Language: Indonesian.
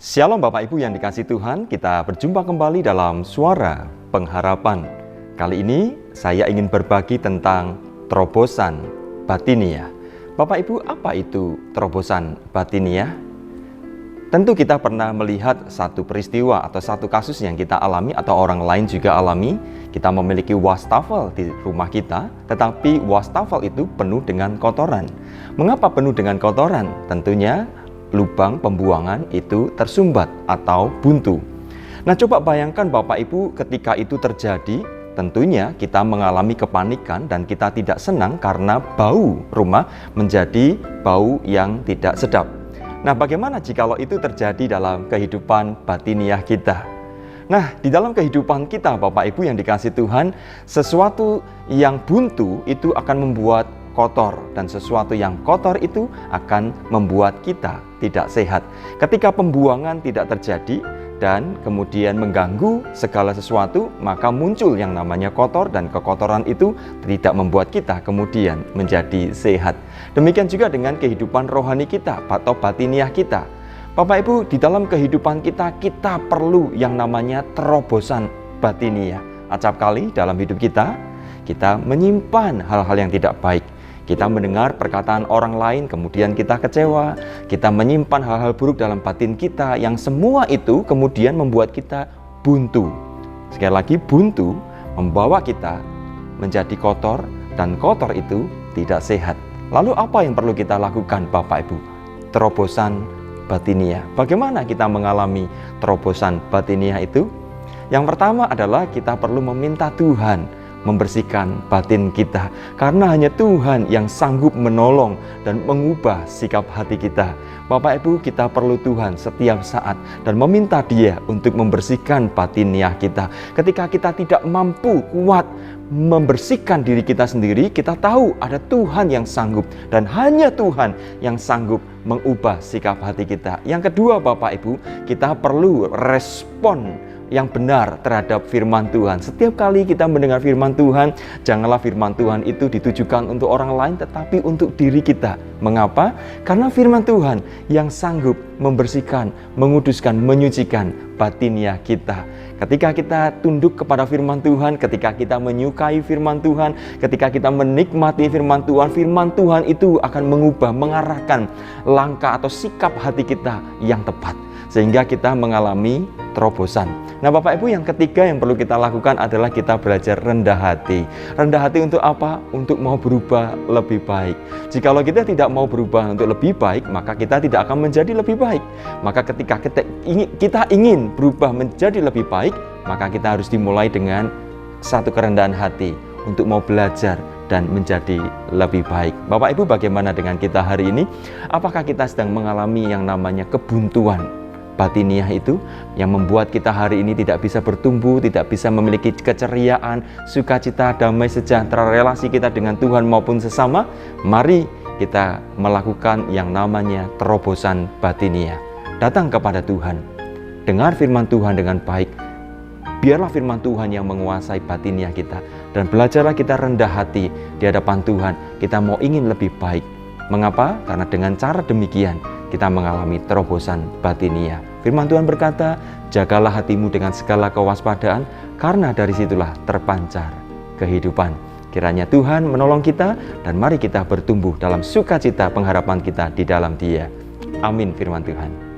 Shalom Bapak Ibu yang dikasihi Tuhan, kita berjumpa kembali dalam Suara Pengharapan. Kali ini saya ingin berbagi tentang terobosan batiniah. Bapak Ibu, apa itu terobosan batiniah? Tentu kita pernah melihat satu peristiwa atau satu kasus yang kita alami atau orang lain juga alami. Kita memiliki wastafel di rumah kita, tetapi wastafel itu penuh dengan kotoran. Mengapa penuh dengan kotoran? Tentunya lubang pembuangan itu tersumbat atau buntu. Nah, coba bayangkan Bapak Ibu, ketika itu terjadi, tentunya kita mengalami kepanikan dan kita tidak senang karena bau rumah menjadi bau yang tidak sedap. Nah, bagaimana jikalau itu terjadi dalam kehidupan batiniah kita? Nah, di dalam kehidupan kita Bapak Ibu yang dikasihi Tuhan, sesuatu yang buntu itu akan membuat kotor, dan sesuatu yang kotor itu akan membuat kita tidak sehat. Ketika pembuangan tidak terjadi dan kemudian mengganggu segala sesuatu, maka muncul yang namanya kotor, dan kekotoran itu tidak membuat kita kemudian menjadi sehat. Demikian juga dengan kehidupan rohani kita atau batiniah kita. Bapak Ibu, di dalam kehidupan kita perlu yang namanya terobosan batiniah. Acap kali dalam hidup kita menyimpan hal-hal yang tidak baik. Kita mendengar perkataan orang lain, kemudian kita kecewa. Kita menyimpan hal-hal buruk dalam batin kita, yang semua itu kemudian membuat kita buntu. Sekali lagi, buntu membawa kita menjadi kotor, dan kotor itu tidak sehat. Lalu apa yang perlu kita lakukan Bapak Ibu? Terobosan batiniah. Bagaimana kita mengalami terobosan batiniah itu? Yang pertama adalah kita perlu meminta Tuhan membersihkan batin kita, karena hanya Tuhan yang sanggup menolong dan mengubah sikap hati kita. Bapak Ibu, kita perlu Tuhan setiap saat dan meminta Dia untuk membersihkan batiniah kita. Ketika kita tidak mampu kuat membersihkan diri kita sendiri, kita tahu ada Tuhan yang sanggup, dan hanya Tuhan yang sanggup mengubah sikap hati kita. Yang kedua Bapak Ibu, kita perlu respon yang benar terhadap firman Tuhan. Setiap kali kita mendengar firman Tuhan, janganlah firman Tuhan itu ditujukan untuk orang lain, tetapi untuk diri kita. Mengapa? Karena firman Tuhan yang sanggup membersihkan, menguduskan, menyucikan batiniah kita. Ketika kita tunduk kepada firman Tuhan, ketika kita menyukai firman Tuhan, ketika kita menikmati firman Tuhan itu akan mengubah, mengarahkan langkah atau sikap hati kita yang tepat, sehingga kita mengalami terobosan. Nah Bapak Ibu, yang ketiga yang perlu kita lakukan adalah kita belajar rendah hati. Rendah hati untuk apa? Untuk mau berubah lebih baik. Jikalau kita tidak mau berubah untuk lebih baik, maka kita tidak akan menjadi lebih baik. Maka ketika kita ingin berubah menjadi lebih baik, maka kita harus dimulai dengan satu kerendahan hati untuk mau belajar dan menjadi lebih baik. Bapak Ibu, bagaimana dengan kita hari ini? Apakah kita sedang mengalami yang namanya kebuntuan batiniah itu, yang membuat kita hari ini tidak bisa bertumbuh, tidak bisa memiliki keceriaan, sukacita, damai sejahtera, relasi kita dengan Tuhan maupun sesama? Mari kita melakukan yang namanya terobosan batiniah. Datang kepada Tuhan, dengar firman Tuhan dengan baik. Biarlah firman Tuhan yang menguasai batiniah kita, dan belajarlah kita rendah hati di hadapan Tuhan. Kita mau ingin lebih baik. Mengapa? Karena dengan cara demikian kita mengalami terobosan batiniah. Firman Tuhan berkata, jagalah hatimu dengan segala kewaspadaan, karena dari situlah terpancar kehidupan. Kiranya Tuhan menolong kita, dan mari kita bertumbuh dalam sukacita pengharapan kita di dalam Dia. Amin firman Tuhan.